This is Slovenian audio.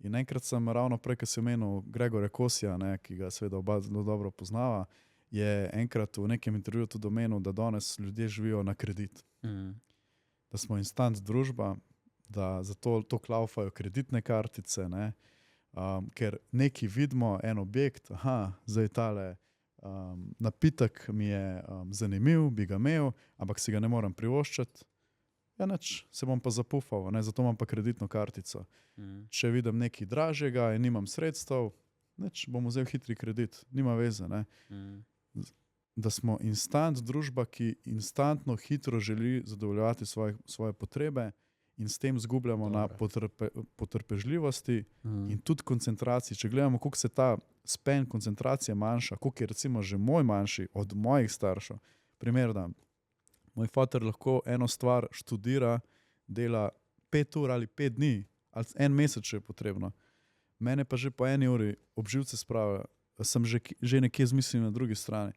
In enkrat sem ravno prej, ko si omenil Gregorja Kosija, ne, ki ga seveda oba zelo dobro poznava, je enkrat v nekem intervjuju tudi omenil, da danes ljudje živijo na kredit. Da smo instant družba, da zato to klaufajo kreditne kartice, ne, ker neki vidimo en objekt, zdaj tale napitek mi je zanimiv, bi ga imel, ampak si ga ne morem privoščiti. Ja, nič, se bom pa zapufal, ne, zato imam pa kreditno kartico. Če vidim nekaj dražjega in nimam sredstev, nič, bom vzel hitri kredit, nima veze, ne. Da smo instant družba, ki instantno hitro želi zadovoljevati svoje potrebe in s tem zgubljamo na potrpežljivosti in tudi koncentraciji. Če gledamo, koliko se ta span koncentracije manjša, koliko je recimo že moj manjši od mojih staršev. Primer dam. Moj fater lahko eno stvar študira, dela 5 ur ali 5 dni, ali en mesec, če je potrebno. Mene pa že po 1 uri ob živce spravijo, sem že nekje z mislimi na drugi strani.